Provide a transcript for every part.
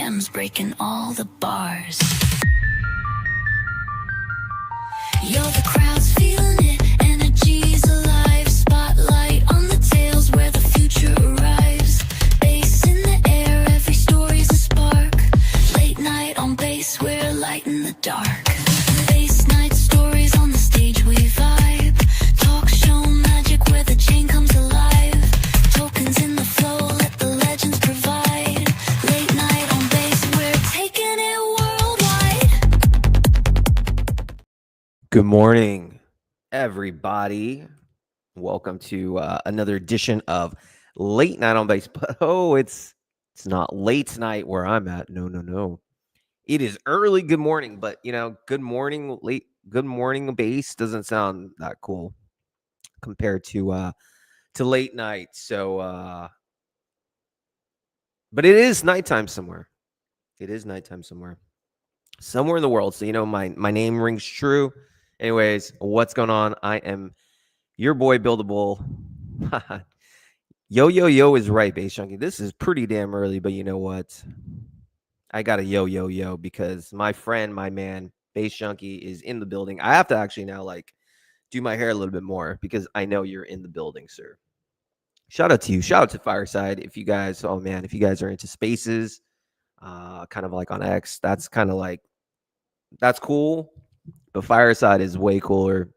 GBM's breaking all the bars. Yo, the crowd's feeling it, energy's alive. Spotlight on the tails where the future arrives. Bass in the air, every story's a spark. Late night on bass, we're light in the dark. Bass night stories on the stage, we vibe. Talk show magic where the chain comes alive. Tokens in the flow, let the legends provide. Late night on bass, we're taking it worldwide. Good morning, everybody. Welcome to another edition of Late Night on Base. But it's not late night where I'm at. No. It is early good morning, but good morning base doesn't sound that cool compared to late night. So but it is nighttime somewhere. It is nighttime somewhere in the world. So my name rings true. Anyways, what's going on? I am your boy Buildable. Yo is right, Base Junkie. This is pretty damn early, but you know what? I got a yo because my friend, my man, Base Junkie is in the building. I have to actually now do my hair a little bit more because I know you're in the building, sir. Shout out to you. Shout out to Fireside. If you guys are into spaces, kind of like on X, that's cool. But Fireside is way cooler.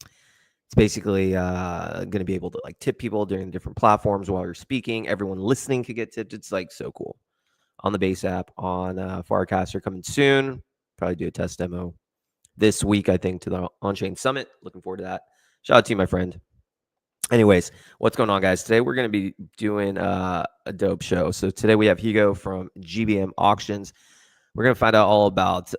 It's basically going to be able to tip people during different platforms while you're speaking. Everyone listening could get tipped. It's so cool. On the Base app, on Farcaster coming soon. Probably do a test demo this week, I think, to the On-Chain Summit. Looking forward to that. Shout out to you, my friend. Anyways, what's going on, guys? Today we're going to be doing a dope show. So today we have Hugo from GBM Auctions. We're going to find out all about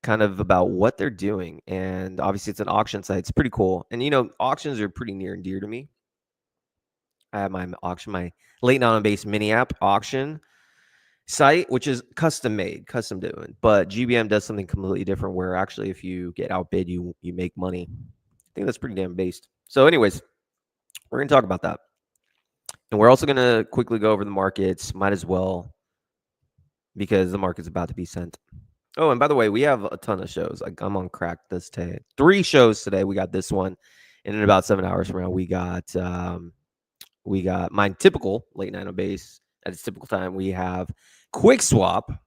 kind of about what they're doing. And obviously it's an auction site. It's pretty cool. And auctions are pretty near and dear to me. I have my Late Night on Base mini app auction site, which is custom doing. But GBM does something completely different where actually if you get outbid, you make money. I think that's pretty damn based. So anyways, we're going to talk about that. And we're also going to quickly go over the markets. Might as well, because the market's about to be sent. Oh, and by the way, we have a ton of shows. I'm on crack this day. 3 shows today. We got this one. And in about 7 hours from now, we got my typical Late Night on Base at its typical time. We have Quick Swap. A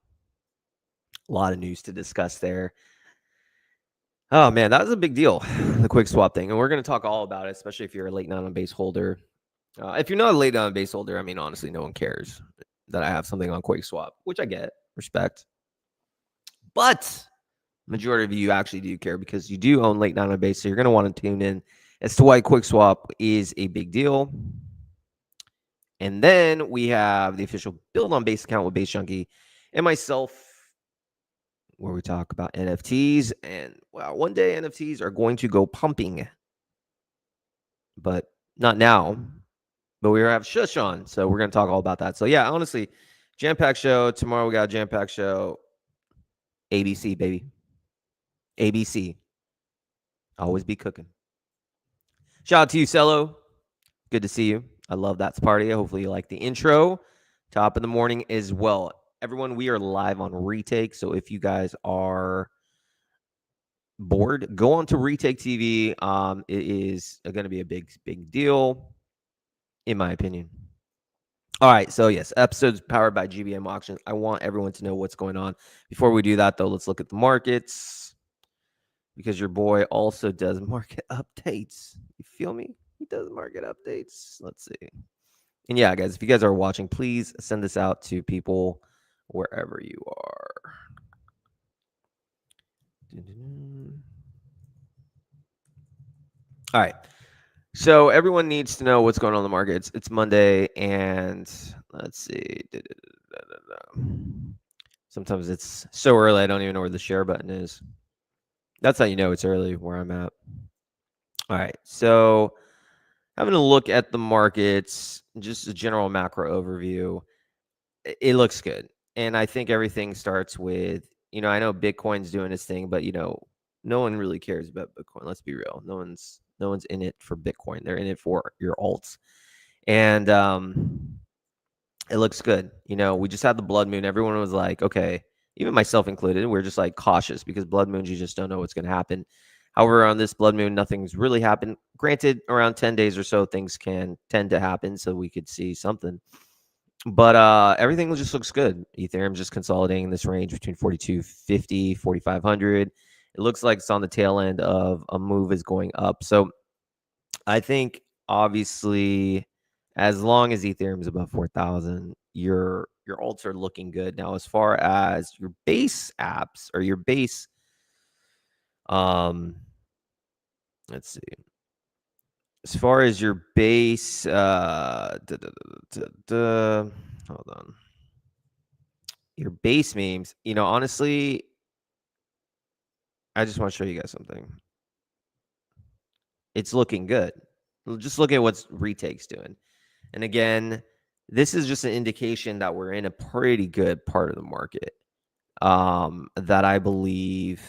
lot of news to discuss there. Oh, man, that was a big deal, the Quick Swap thing. And we're going to talk all about it, especially if you're a Late Night on Base holder. If you're not a Late Night on Base holder, I mean, honestly, no one cares that I have something on Quick Swap, which I get. Respect. But majority of you actually do care because you do own Late Night on Base, so you're going to want to tune in as to why Quick Swap is a big deal. And then we have the official Build on Base account with Base Junkie and myself, where we talk about NFTs. And well, one day NFTs are going to go pumping, but not now. But we have Shush on, so we're going to talk all about that. So yeah, honestly, jam-packed show. Tomorrow we got a jam-packed show. ABC, baby. ABC. Always be cooking. Shout out to you, Cello. Good to see you. I love that party. Hopefully you like the intro. Top of the morning as well. Everyone, we are live on Retake. So if you guys are bored, go on to Retake TV. It is going to be a big deal, in my opinion. All right, so yes, episodes powered by GBM Auctions. I want everyone to know what's going on. Before we do that, though, let's look at the markets because your boy also does market updates. You feel me? He does market updates. Let's see. And yeah, guys, if you guys are watching, please send this out to people wherever you are. All right. So everyone needs to know what's going on in the market. It's Monday, and let's see. Sometimes it's so early, I don't even know where the share button is. That's how you know it's early where I'm at. All right. So having a look at the markets, just a general macro overview, it looks good. And I think everything starts with, I know Bitcoin's doing its thing, but, no one really cares about Bitcoin. Let's be real. No one's in it for Bitcoin. They're in it for your alts. And It looks good. We just had the blood moon. Everyone was like, okay, even myself included, we're just like cautious because blood moons, you just don't know what's going to happen. However, on this blood moon, nothing's really happened. Granted, around 10 days or so, things can tend to happen, so we could see something. But everything just looks good. Ethereum's just consolidating in this range between 4250, 4500. It looks like it's on the tail end of a move is going up. So I think obviously as long as Ethereum's above 4,000, your alts are looking good. Now, as far as your base apps or your base, um, let's see. As far as your base, hold on. Your base memes, honestly, I just want to show you guys something. It's looking good. Just look at what retake's doing. And again, this is just an indication that we're in a pretty good part of the market. That I believe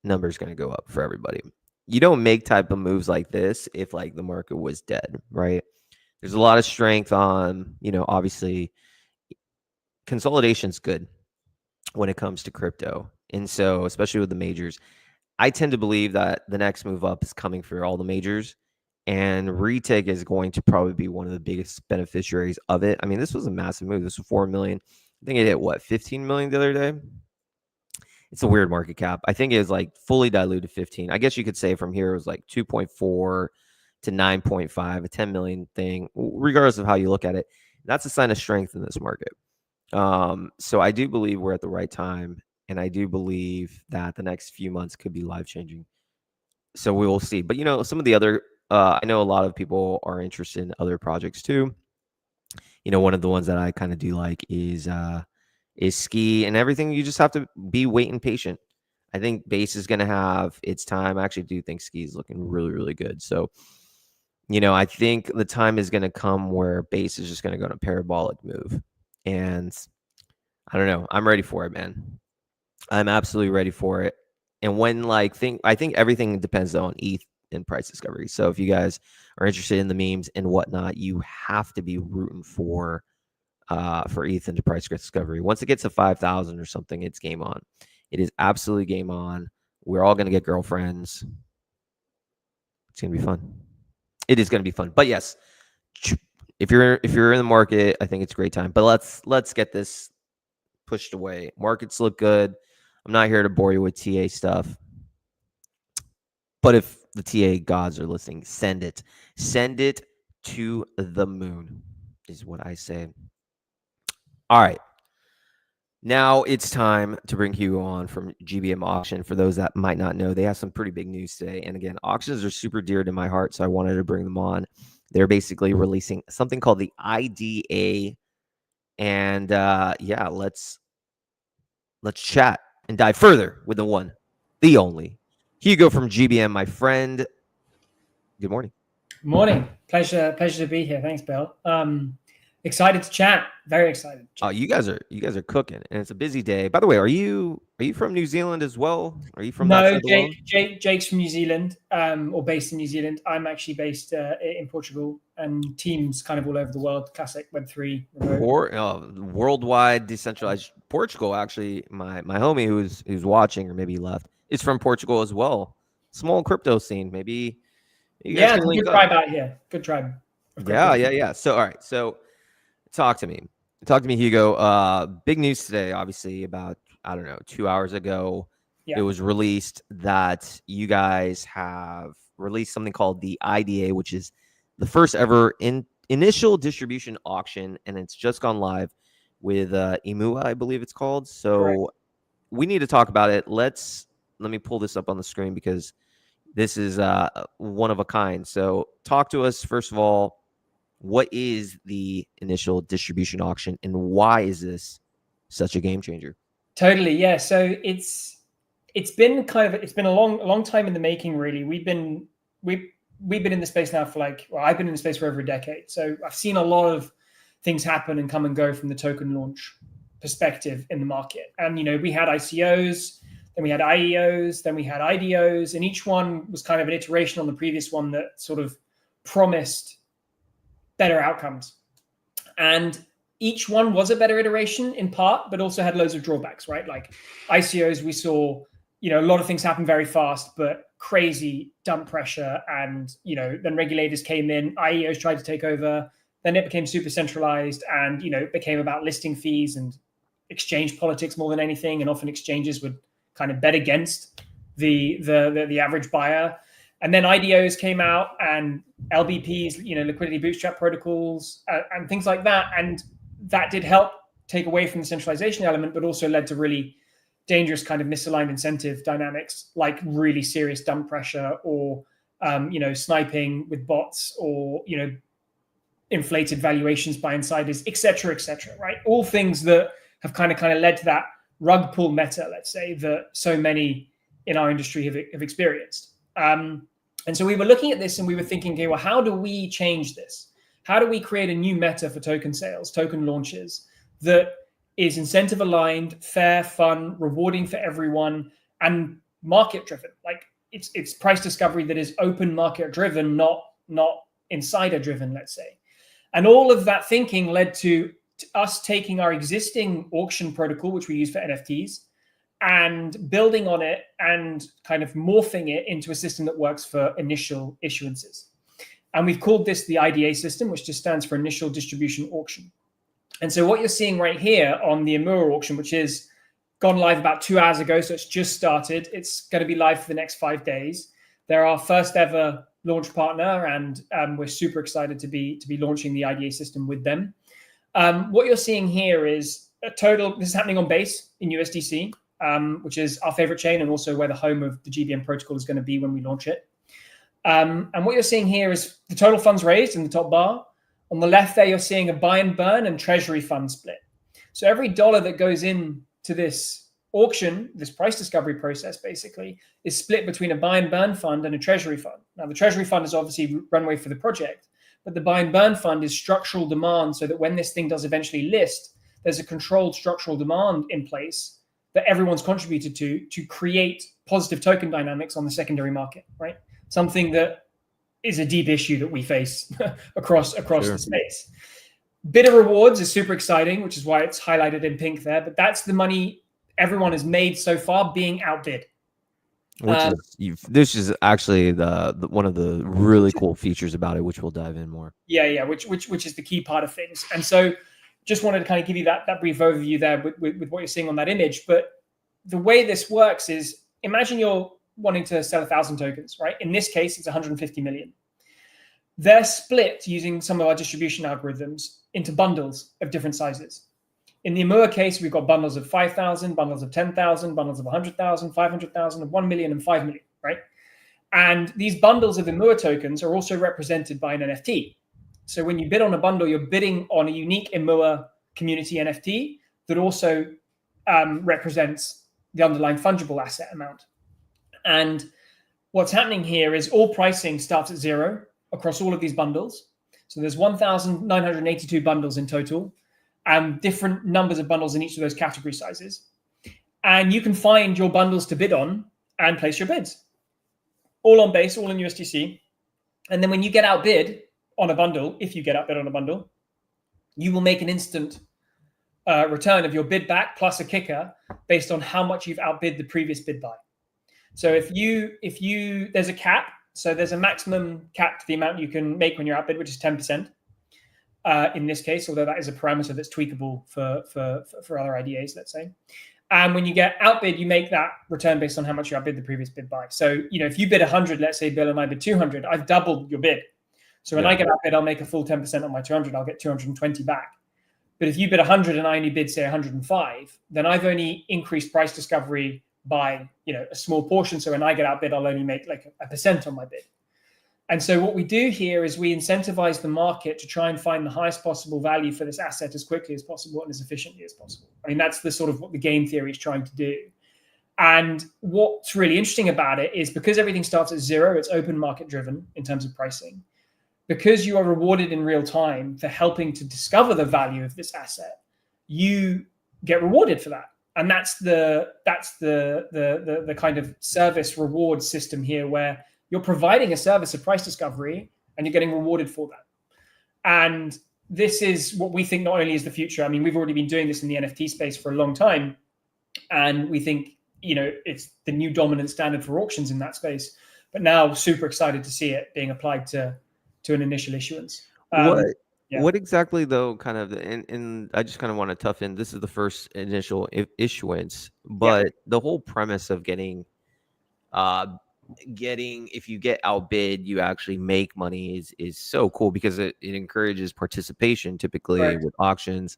numbers going to go up for everybody. You don't make type of moves like this if like the market was dead, right? There's a lot of strength on, obviously consolidation's good when it comes to crypto. And so, especially with the majors, I tend to believe that the next move up is coming for all the majors, and retake is going to probably be one of the biggest beneficiaries of it. I mean, this was a massive move. This was 4 million. I think it hit what, 15 million the other day? It's a weird market cap. I think it was like fully diluted 15. I guess you could say from here it was like 2.4 to 9.5, a 10 million thing, regardless of how you look at it. That's a sign of strength in this market. So I do believe we're at the right time, and I do believe that the next few months could be life changing. So we will see. But some of the other, I know a lot of people are interested in other projects too. One of the ones that I kind of do like is ski and everything. You just have to be waiting patient. I think base is going to have its time. I actually do think ski is looking really, really good. So, I think the time is going to come where base is just going to go on a parabolic move. And I don't know. I'm ready for it, man. I'm absolutely ready for it. And when I think everything depends on ETH and price discovery. So if you guys are interested in the memes and whatnot, you have to be rooting for ETH and price discovery. Once it gets to 5,000 or something, it's game on. It is absolutely game on. We're all gonna get girlfriends. It's gonna be fun. It is gonna be fun. But yes, if you're in the market, I think it's a great time. But let's get this pushed away. Markets look good. I'm not here to bore you with TA stuff. But if the TA gods are listening, send it. Send it to the moon, is what I say. All right. Now it's time to bring Hugo on from GBM Auction. For those that might not know, they have some pretty big news today. And again, auctions are super dear to my heart, so I wanted to bring them on. They're basically releasing something called the IDA. And yeah, let's chat and dive further with the one, the only, Hugo from GBM, my friend. Good morning. Morning. Pleasure to be here. Thanks, Bill. Excited to chat. Very excited. Oh, you guys are cooking, and it's a busy day. By the way, are you from New Zealand as well? Are you from that side No, of the world? Jake's from New Zealand, or based in New Zealand. I'm actually based in Portugal, and teams kind of all over the world. Classic Web3 remote. Worldwide decentralized Portugal. Actually, my homie who's watching, or maybe he left, is from Portugal as well. Small crypto scene. Maybe you guys can link good up. tribe out here. Good tribe. Yeah. So all right. So talk to me. Talk to me, Hugo. Big news today, obviously, about, I don't know, 2 hours ago. Yeah. It was released that you guys have released something called the IDA, which is the first ever initial distribution auction, and it's just gone live with Emua, I believe it's called. So Correct. we need to talk about it. Let me pull this up on the screen because this is one of a kind. So talk to us, first of all. What is the initial distribution auction, and why is this such a game changer? Totally, yeah. So it's been a long time in the making, really. We've been in the space now for I've been in the space for over a decade. So I've seen a lot of things happen and come and go from the token launch perspective in the market. And we had ICOs, then we had IEOs, then we had IDOs, and each one was kind of an iteration on the previous one that sort of promised better outcomes. And each one was a better iteration in part, but also had loads of drawbacks, right? Like ICOs, we saw, a lot of things happen very fast, but crazy dump pressure. And, then regulators came in, IEOs tried to take over. Then it became super centralized and, it became about listing fees and exchange politics more than anything. And often exchanges would kind of bet against the average buyer. And then IDOs came out and LBPs, liquidity bootstrap protocols and things like that. And that did help take away from the centralization element, but also led to really dangerous kind of misaligned incentive dynamics, like really serious dump pressure or, sniping with bots or, inflated valuations by insiders, et cetera, right? All things that have kind of led to that rug pull meta, let's say, that so many in our industry have experienced. And so we were looking at this and we were thinking, okay, well, how do we change this? How do we create a new meta for token sales, token launches that is incentive aligned, fair, fun, rewarding for everyone, and market driven? Like it's price discovery that is open market driven, not insider driven, let's say. And all of that thinking led to us taking our existing auction protocol, which we use for NFTs, and building on it and kind of morphing it into a system that works for initial issuances. And we've called this the IDA system, which just stands for Initial Distribution Auction. And so what you're seeing right here on the Amura auction, which is gone live about 2 hours ago, so it's just started. It's going to be live for the next 5 days. They're our first ever launch partner, and we're super excited to be launching the IDA system with them. What you're seeing here is this is happening on Base in USDC, which is our favorite chain and also where the home of the GBM protocol is going to be when we launch it. And what you're seeing here is the total funds raised in the top bar. On the left there, you're seeing a buy and burn and treasury fund split. So every dollar that goes into this auction, this price discovery process basically, is split between a buy and burn fund and a treasury fund. Now, the treasury fund is obviously runway for the project, but the buy and burn fund is structural demand so that when this thing does eventually list, there's a controlled structural demand in place that everyone's contributed to create positive token dynamics on the secondary market, right? Something that is a deep issue that we face across the space. Bidder rewards is super exciting, which is why it's highlighted in pink there, but that's the money everyone has made so far being outbid. This is actually the one of the really cool features about it, which we'll dive in more. Yeah, which is the key part of things. And so just wanted to kind of give you that brief overview there with what you're seeing on that image. But the way this works is, imagine you're wanting to sell 1,000 tokens, right? In this case, it's 150 million. They're split using some of our distribution algorithms into bundles of different sizes. In the Amura case, we've got bundles of 5,000, bundles of 10,000, bundles of 100,000, 500,000, of 1 million and 5 million, right? And these bundles of Amura tokens are also represented by an NFT. So when you bid on a bundle, you're bidding on a unique Amura community NFT that also represents the underlying fungible asset amount. And what's happening here is all pricing starts at zero across all of these bundles. So there's 1,982 bundles in total, and different numbers of bundles in each of those category sizes. And you can find your bundles to bid on and place your bids. All on Base, all in USDC. And then when you get outbid on a bundle, if you get outbid on a bundle, you will make an instant return of your bid back plus a kicker based on how much you've outbid the previous bid by. So if there's a cap, so there's a maximum cap to the amount you can make when you're outbid, which is 10%. In this case, although that is a parameter that's tweakable for other IDAs, let's say. And when you get outbid, you make that return based on how much you outbid the previous bid by. So, if you bid 100, let's say Bill and I bid 200, I've doubled your bid. So when I get outbid, I'll make a full 10% on my 200, I'll get 220 back. But if you bid 100 and I only bid, say, 105, then I've only increased price discovery by, a small portion. So when I get outbid, I'll only make like a percent on my bid. And so what we do here is we incentivize the market to try and find the highest possible value for this asset as quickly as possible and as efficiently as possible. I mean, that's the sort of what the game theory is trying to do. And what's really interesting about it is because everything starts at zero, it's open market driven in terms of pricing. Because you are rewarded in real time for helping to discover the value of this asset, you get rewarded for that. And that's the kind of service reward system here, where you're providing a service of price discovery and you're getting rewarded for that. And this is what we think not only is the future. I mean, we've already been doing this in the NFT space for a long time, and we think, it's the new dominant standard for auctions in that space. But now, super excited to see it being applied to an initial issuance. What yeah. what exactly though? Kind of, and I just kind of want to tough in. This is the first initial issuance, but the whole premise of getting, if you get outbid, you actually make money is so cool because it encourages participation. Typically Right. with auctions,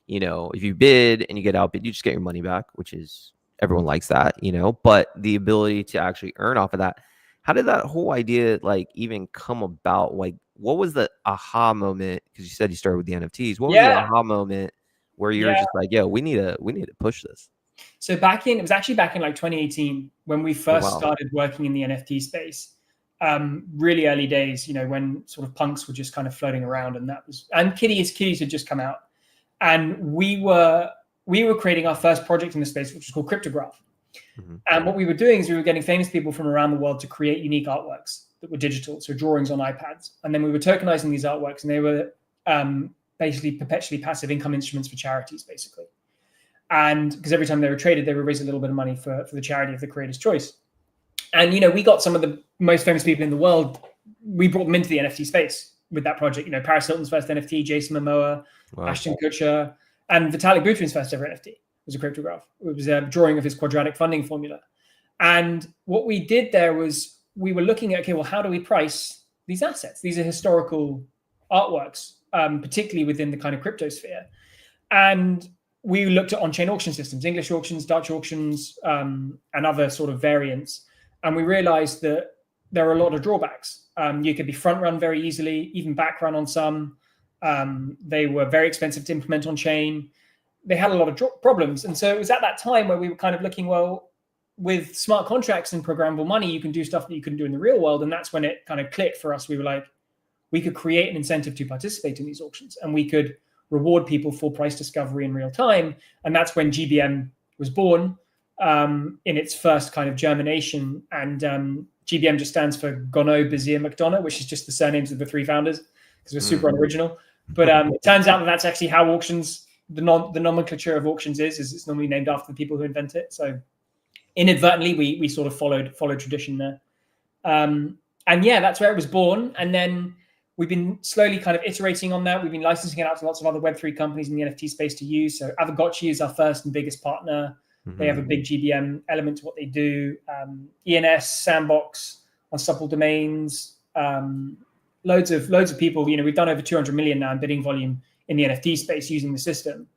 if you bid and you get outbid, you just get your money back, which is everyone likes that, but the ability to actually earn off of that. How did that whole idea even come about? Like, what was the aha moment? Because you said you started with the NFTs. What was the aha moment where you're just like, yo, we need to push this? So it was actually back in like 2018 when we first started working in the NFT space. Really early days, when sort of punks were just kind of floating around, and kitties had just come out, and we were creating our first project in the space, which was called Cryptograph. Mm-hmm. And what we were doing is we were getting famous people from around the world to create unique artworks that were digital, so drawings on iPads, and then we were tokenizing these artworks, and they were basically perpetually passive income instruments for charities, basically. And because every time they were traded, they would raise a little bit of money for the charity of the creator's choice. And, we got some of the most famous people in the world. We brought them into the NFT space with that project. Paris Hilton's first NFT, Jason Momoa, Ashton Kutcher, and Vitalik Buterin's first ever NFT was a cryptograph. It was a drawing of his quadratic funding formula. And what we did there was we were looking at, okay, well, how do we price these assets? These are historical artworks, particularly within the kind of crypto sphere. And we looked at on-chain auction systems, English auctions, Dutch auctions, and other sort of variants. And we realized that there are a lot of drawbacks. You could be front-run very easily, even back-run on some. They were very expensive to implement on-chain. They had a lot of problems. And so it was at that time where we were kind of looking, well, with smart contracts and programmable money, you can do stuff that you couldn't do in the real world. And that's when it kind of clicked for us. We were like, we could create an incentive to participate in these auctions, and we could reward people for price discovery in real time. And that's when GBM was born in its first kind of germination. And GBM just stands for Gono, Bazir, McDonough, which is just the surnames of the three founders because we're super unoriginal. But it turns out that that's actually how auctions, the nomenclature of auctions is it's normally named after the people who invent it. So inadvertently, we sort of followed tradition there. And yeah, that's where it was born. And then we've been slowly kind of iterating on that. We've been licensing it out to lots of other Web3 companies in the NFT space to use. So Avagotchi is our first and biggest partner. Mm-hmm. They have a big GBM element to what they do. ENS, Sandbox, Unstoppable Domains, loads of people. We've done over 200 million now in bidding volume in the NFT space using the system.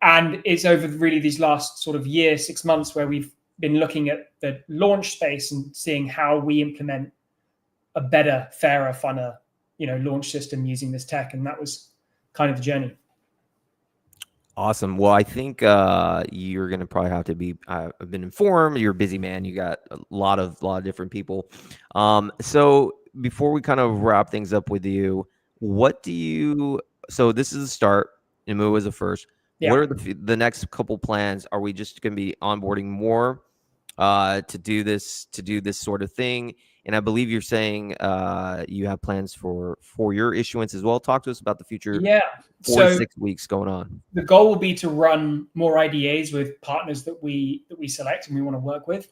And it's over really these last sort of 6 months where we've been looking at the launch space and seeing how we implement a better, fairer, funner launch system using this tech. And that was kind of the journey. Awesome. Well, I think you're going to probably have to be, I've been informed, you're a busy man. You got a lot of different people. So before we kind of wrap things up with you, so this is the start, Imu was the first. Yeah. What are the next couple plans? Are we just going to be onboarding more to do this sort of thing? And I believe you're saying you have plans for your issuance as well. Talk to us about the future. Yeah, 4 to 6 weeks going on. The goal will be to run more IDAs with partners that we select and we want to work with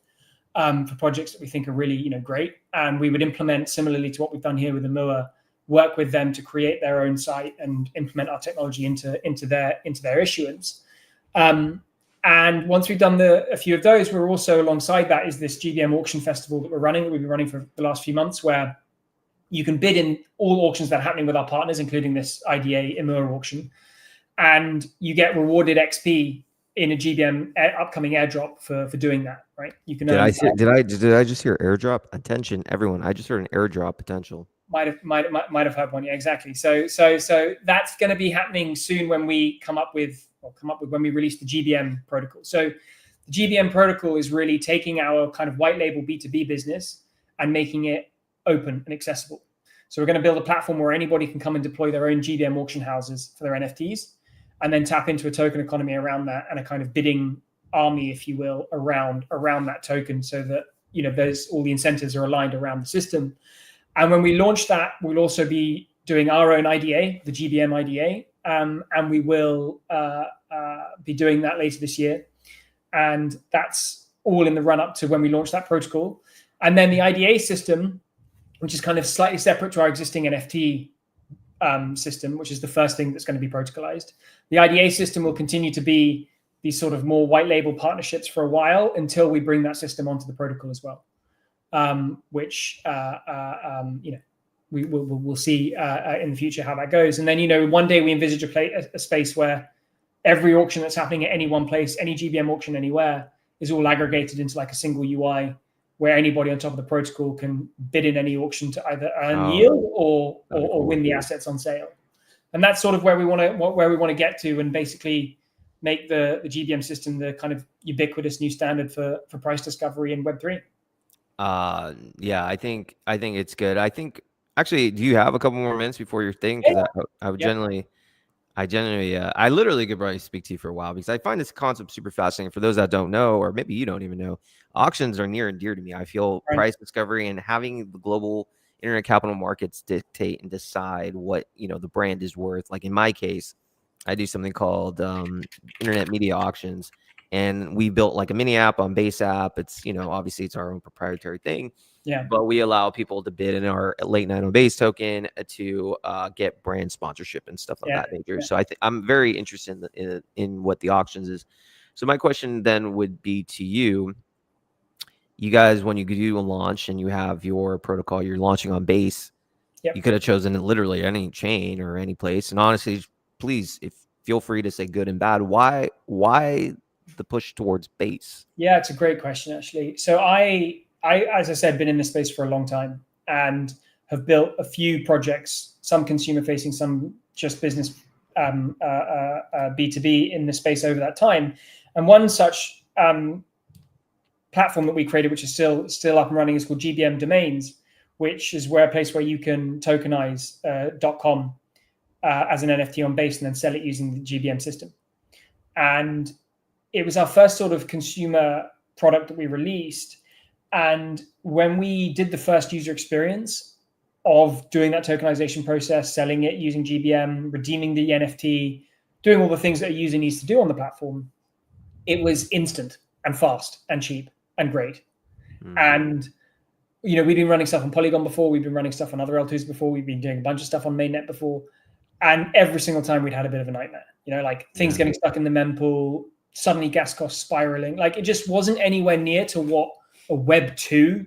for projects that we think are really great. And we would implement similarly to what we've done here with Amua, work with them to create their own site and implement our technology into their issuance. And once we've done a few of those, we're also alongside that is this GBM auction festival that we've been running for the last few months, where you can bid in all auctions that are happening with our partners, including this IDA Imur auction, and you get rewarded XP in a GBM upcoming airdrop for doing that. Right? You can. Did I just hear airdrop? Attention, everyone! I just heard an airdrop potential. Might have heard one. Yeah, exactly. So that's going to be happening soon when we come up with when we release the GBM protocol. So the GBM protocol is really taking our kind of white label B2B business and making it open and accessible. So we're going to build a platform where anybody can come and deploy their own GBM auction houses for their NFTs, and then tap into a token economy around that and a kind of bidding army, if you will, around that token, so that there's all the incentives are aligned around the system. And when we launch that, we'll also be doing our own IDA, the GBM IDA, and we will be doing that later this year. And that's all in the run up to when we launch that protocol. And then the IDA system, which is kind of slightly separate to our existing NFT system, which is the first thing that's going to be protocolized. The IDA system will continue to be these sort of more white label partnerships for a while until we bring that system onto the protocol as well, which we'll see in the future how that goes. And then one day we envisage a space where every auction that's happening at any one place, any GBM auction anywhere, is all aggregated into like a single UI where anybody on top of the protocol can bid in any auction to either earn yield or win the assets on sale. And that's sort of where we want to get to, and basically make the GBM system the kind of ubiquitous new standard for price discovery in Web3. Yeah, I think it's good. I think actually, do you have a couple more minutes before your thing? Because I would generally. I literally could probably speak to you for a while because I find this concept super fascinating. For those that don't know, or maybe you don't even know, auctions are near and dear to me. I feel price discovery and having the global internet capital markets dictate and decide what the brand is worth. Like in my case, I do something called internet media auctions, and we built like a mini app on Base app. It's obviously it's our own proprietary thing. Yeah. But we allow people to bid in our late night on Base token to get brand sponsorship and stuff like that nature. So I'm very interested in what the auctions is. So my question then would be to you guys, when you do a launch and you have your protocol, you're launching on Base. You could have chosen literally any chain or any place. And honestly, please, feel free to say good and bad. Why the push towards Base? Yeah, it's a great question, actually. So I, as I said, been in this space for a long time and have built a few projects, some consumer facing, some just business B2B in the space over that time. And one such platform that we created, which is still up and running, is called GBM Domains, which is a place where you can tokenize .com as an NFT on Base and then sell it using the GBM system. And it was our first sort of consumer product that we released. And when we did the first user experience of doing that tokenization process, selling it using GBM, redeeming the NFT, doing all the things that a user needs to do on the platform, it was instant and fast and cheap and great. Mm-hmm. And we've been running stuff on Polygon before, we've been running stuff on other L2s before, we've been doing a bunch of stuff on mainnet before, and every single time we'd had a bit of a nightmare. Like things getting stuck in the mempool, suddenly gas costs spiraling. Like it just wasn't anywhere near to what a Web 2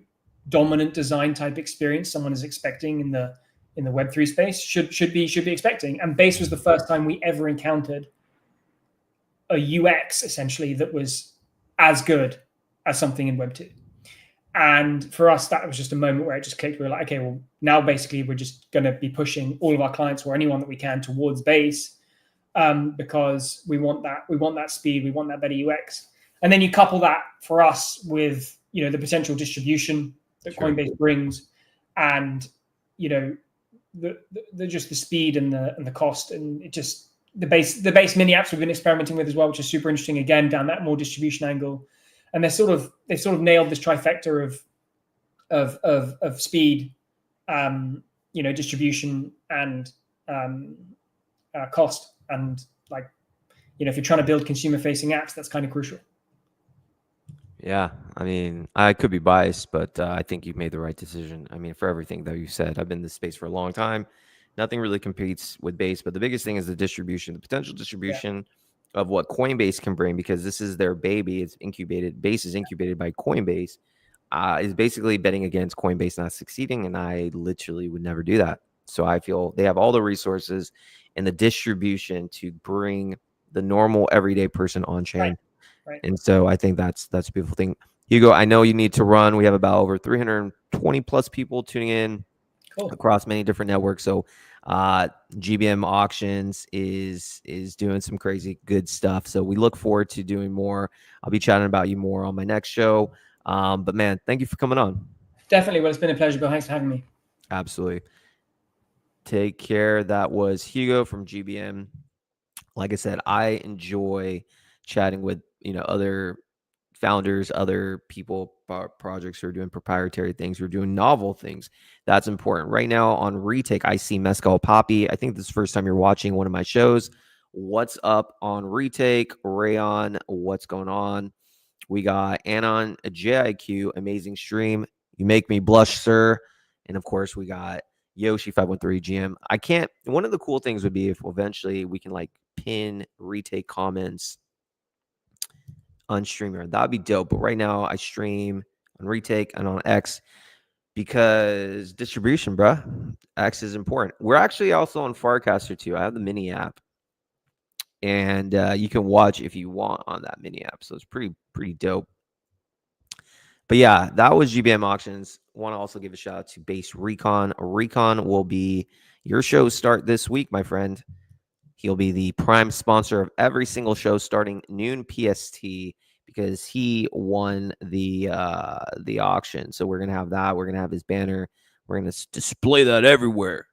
dominant design type experience someone is expecting in the Web 3 space should be expecting. And Base was the first time we ever encountered a UX essentially that was as good as something in Web 2. And for us, that was just a moment where it just clicked. We were like, okay, well, now basically we're just going to be pushing all of our clients or anyone that we can towards Base because we want that speed, we want that better UX. And then you couple that for us with the potential distribution that Coinbase brings, and the just the speed and the cost, and it just the base mini apps we've been experimenting with as well, which is super interesting. Again, down that more distribution angle, and they've sort of nailed this trifecta of speed, distribution, and cost. And if you're trying to build consumer facing apps, that's kind of crucial. Yeah, I mean, I could be biased, but I think you've made the right decision. I mean, for everything that you said, I've been in this space for a long time. Nothing really competes with Base, but the biggest thing is the distribution, the potential distribution of what Coinbase can bring, because this is their baby. It's incubated. Base is incubated by Coinbase. Is basically betting against Coinbase not succeeding, and I literally would never do that. So I feel they have all the resources and the distribution to bring the normal everyday person on chain. Right. And so I think that's a beautiful thing. Hugo, I know you need to run. We have about over 320 plus people tuning in across many different networks. So GBM Auctions is doing some crazy good stuff. So we look forward to doing more. I'll be chatting about you more on my next show. But man, thank you for coming on. Definitely. Well, it's been a pleasure, Bill. Thanks for having me. Absolutely. Take care. That was Hugo from GBM. Like I said, I enjoy chatting with other founders, other people, projects who are doing proprietary things, who are doing novel things. That's important. Right now on Retake, I see Mescal Poppy. I think this is the first time you're watching one of my shows. What's up on Retake? Rayon, what's going on? We got Anon, a JIQ, amazing stream. You make me blush, sir. And of course, we got Yoshi 513 GM. I can't. One of the cool things would be if eventually we can like pin Retake comments on streamer. That'd be dope. But right now, I stream on Retake and on X because distribution, bruh. X is important. We're actually also on Farcaster too. I have the mini app. And you can watch if you want on that mini app. So it's pretty dope. But yeah, that was GBM Auctions. Want to also give a shout out to Base Recon. Recon will be your show start this week, my friend. He'll be the prime sponsor of every single show starting noon PST because he won the auction. So we're gonna have that. We're gonna have his banner. We're gonna display that everywhere.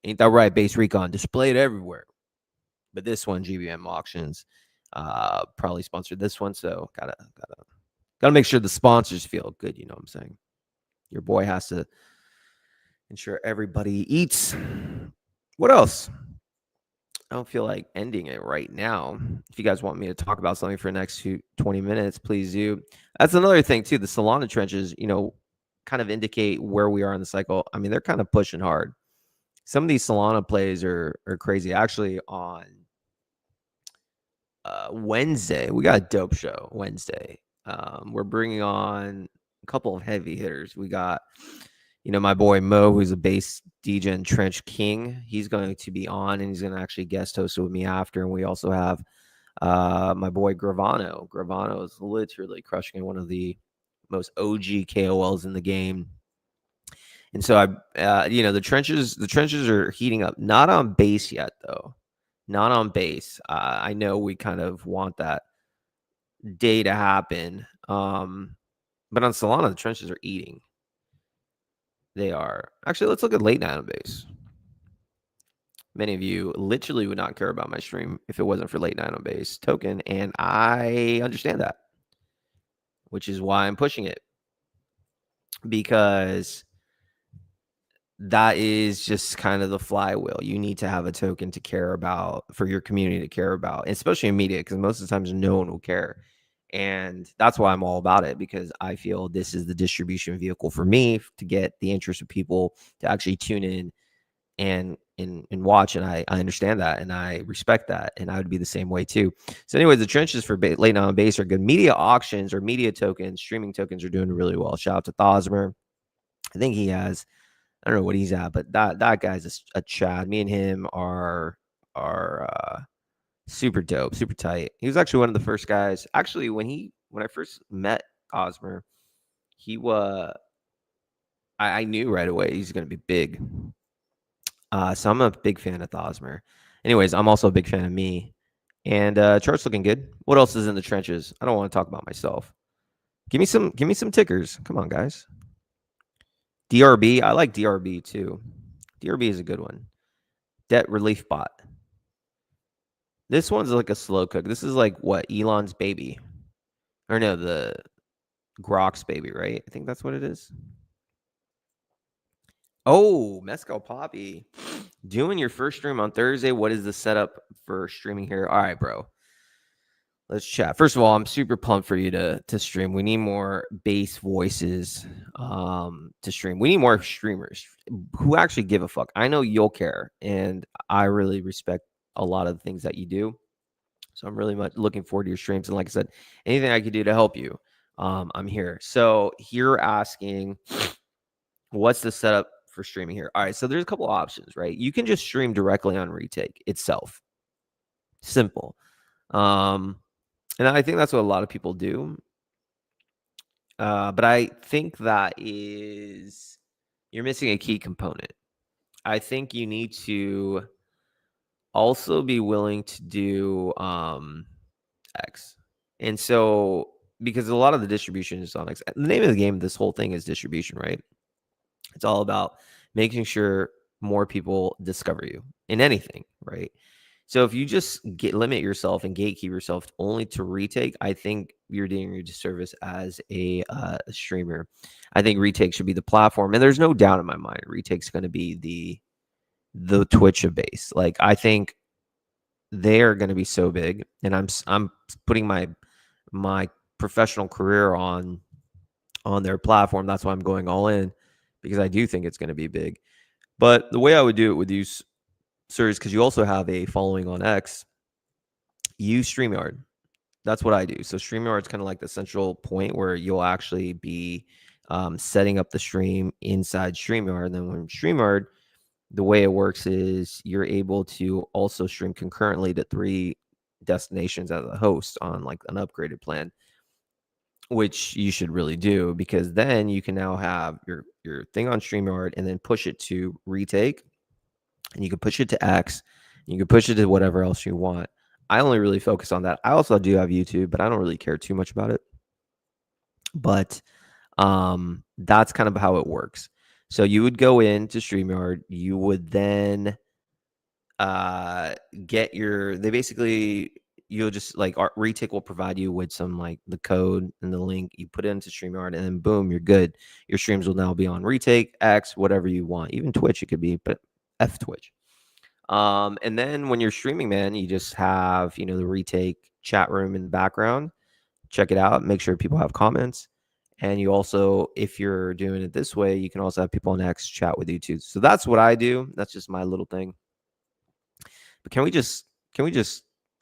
Ain't that right, Base Recon? Display it everywhere. But this one, GBM Auctions, probably sponsored this one. So gotta make sure the sponsors feel good. You know what I'm saying? Your boy has to ensure everybody eats. What else? I don't feel like ending it right now. If you guys want me to talk about something for the next 20 minutes, please do. That's another thing too. The Solana trenches, kind of indicate where we are in the cycle. I mean, they're kind of pushing hard. Some of these Solana plays are crazy. Actually, on Wednesday, we got a dope show Wednesday. We're bringing on a couple of heavy hitters. We got, my boy Mo, who's a bass DJ and Trench King. He's going to be on, and he's going to actually guest host with me after. And we also have my boy Gravano. Gravano is literally crushing one of the most OG KOLs in the game. And so the trenches are heating up. Not on base yet, though. Not on base. I know we kind of want that day to happen. But on Solana, the trenches are eating. They are. Actually, let's look at late night on base. Many of you literally would not care about my stream if it wasn't for late night on base token. And I understand that, which is why I'm pushing it. Because that is just kind of the flywheel. You need to have a token to care about, for your community to care about, especially in media, because most of the times no one will care. And that's why I'm all about it, because I feel this is the distribution vehicle for me to get the interest of people to actually tune in and watch. And I understand that, and I respect that, and I would be the same way too. So anyways, the trenches for late night on base are good. Media auctions or media tokens, streaming tokens are doing really well. Shout out to Thosmer. I think he has, I don't know what he's at, but that guy's a Chad. Me and him are super dope, super tight. He was actually one of the first guys. Actually, when I first met Osmer, I knew right away he's going to be big. So I'm a big fan of Thosmer. Anyways, I'm also a big fan of me. And chart's looking good. What else is in the trenches? I don't want to talk about myself. Give me some tickers. Come on, guys. DRB. I like DRB too. DRB is a good one. Debt relief bot. This one's like a slow cook. This is like what? Elon's baby. Or no, the Grok's baby, right? I think that's what it is. Oh, Mescal Poppy. Doing your first stream on Thursday. What is the setup for streaming here? All right, bro. Let's chat. First of all, I'm super pumped for you to stream. We need more bass voices to stream. We need more streamers who actually give a fuck. I know you'll care, and I really respect a lot of the things that you do. So I'm really much looking forward to your streams. And like I said, anything I could do to help you, I'm here. So you're asking, what's the setup for streaming here? All right, so there's a couple options, right? You can just stream directly on Retake itself. Simple. And I think that's what a lot of people do. But I think that you're missing a key component. I think you need to also be willing to do X. And so, because a lot of the distribution is on X. The name of the game of this whole thing is distribution, right? It's all about making sure more people discover you in anything, right? So if you just limit yourself and gatekeep yourself only to retake, I think you're doing your disservice as a streamer. I think retake should be the platform, and there's no doubt in my mind retake's going to be the Twitch of base. Like I think they are going to be so big, and I'm putting my professional career on their platform. That's why I'm going all in, because I do think it's going to be big. But the way I would do it with you, sir, is because you also have a following on X. Use StreamYard. That's what I do. So StreamYard is kind of like the central point where you'll actually be setting up the stream inside StreamYard. And then when StreamYard, the way it works is you're able to also stream concurrently to 3 destinations as a host on like an upgraded plan, which you should really do, because then you can now have your thing on StreamYard and then push it to retake, and you can push it to X, and you can push it to whatever else you want. I only really focus on that. I also do have YouTube, but I don't really care too much about it. But that's kind of how it works. So you would go into StreamYard, you would then get you'll just like retake will provide you with some like the code and the link. You put it into StreamYard, and then boom, you're good. Your streams will now be on retake, X, whatever you want. Even Twitch it could be, but F Twitch. And then when you're streaming, man, you just have, the retake chat room in the background. Check it out. Make sure people have comments. And you also, if you're doing it this way, you can also have people on X chat with you too. So that's what I do. That's just my little thing. But can we just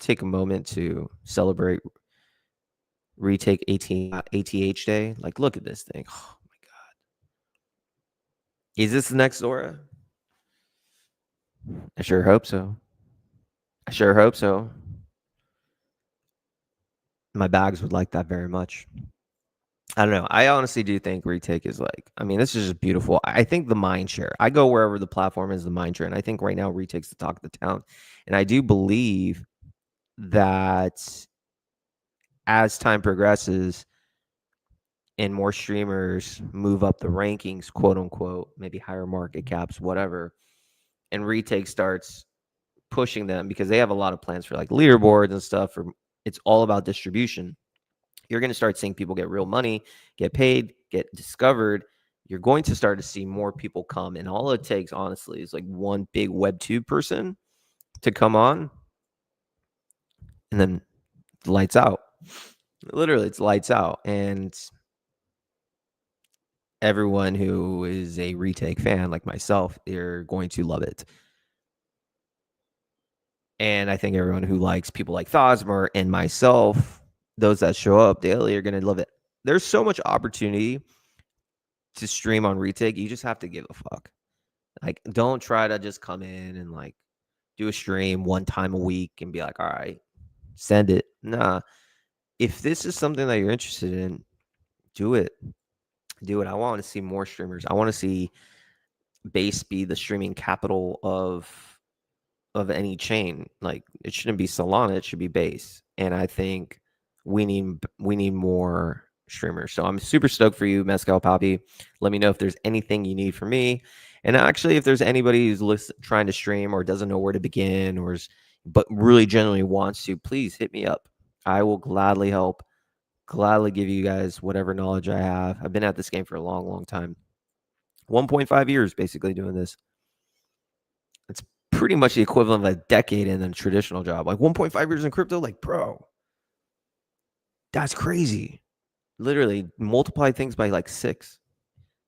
take a moment to celebrate retake ATH day? Like, look at this thing. Oh my God. Is this the next Zora? I sure hope so. My bags would like that very much. I don't know. I honestly do think retake is like, this is just beautiful. I think the mind share. I go wherever the platform is, the mind share. And I think right now retake's the talk of the town. And I do believe that as time progresses and more streamers move up the rankings, quote unquote, maybe higher market caps, whatever, and retake starts pushing them, because they have a lot of plans for like leaderboards and stuff. It's all about distribution. You're going to start seeing people get real money, get paid, get discovered. You're going to start to see more people come. And all it takes, honestly, is like one big Web2 person to come on, and then lights out. Literally, it's lights out. And everyone who is a retake fan like myself, they're going to love it. And I think everyone who likes people like Thosmer and myself, those that show up daily, are going to love it. There's so much opportunity to stream on retake. You just have to give a fuck. Like, don't try to just come in and like do a stream one time a week and be like, all right, send it. Nah. If this is something that you're interested in, do it. I want to see more streamers. I want to see base be the streaming capital of any chain. Like, it shouldn't be Solana, it should be base. And I think we need more streamers. So I'm super stoked for you, Mescal Poppy. Let me know if there's anything you need from me. And actually, if there's anybody who's trying to stream or doesn't know where to begin, but really genuinely wants to, please hit me up. I will gladly help, gladly give you guys whatever knowledge I have. I've been at this game for a long, long time. 1.5 years basically doing this. It's pretty much the equivalent of a decade in a traditional job. Like 1.5 years in crypto, like, bro, that's crazy. Literally multiply things by like 6.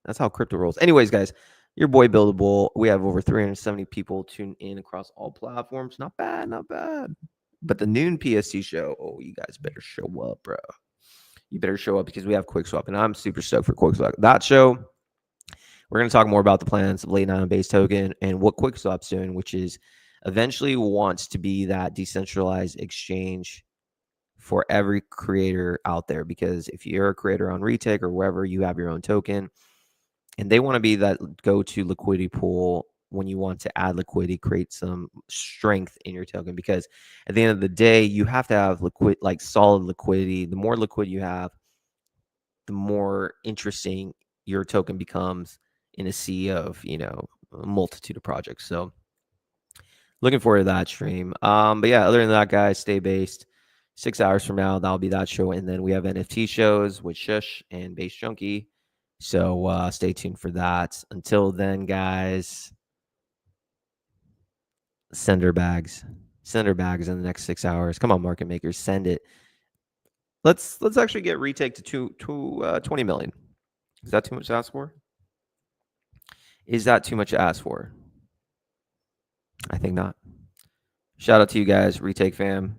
That's how crypto rolls. Anyways, guys, your boy Buildable. We have over 370 people tuned in across all platforms. Not bad, not bad. But the noon PST show, oh, you guys better show up, bro. You better show up, because we have QuickSwap, and I'm super stoked for QuickSwap. That show, we're going to talk more about the plans of late night on base token and what QuickSwap's doing, which is eventually wants to be that decentralized exchange for every creator out there. Because if you're a creator on Retake or wherever, you have your own token, and they want to be that go-to liquidity pool when you want to add liquidity, create some strength in your token. Because at the end of the day, you have to have solid liquidity. The more liquid you have, the more interesting your token becomes in a sea of, a multitude of projects. So looking forward to that stream. But yeah, other than that, guys, stay based. 6 hours from now, that'll be that show, and then we have NFT shows with Shush and Base Junkie. So stay tuned for that. Until then, guys, send our bags. Send our bags in the next 6 hours. Come on, market makers, send it. Let's actually get retake to 20 million. Is that too much to ask for? Is that too much to ask for? I think not. Shout out to you guys, retake fam.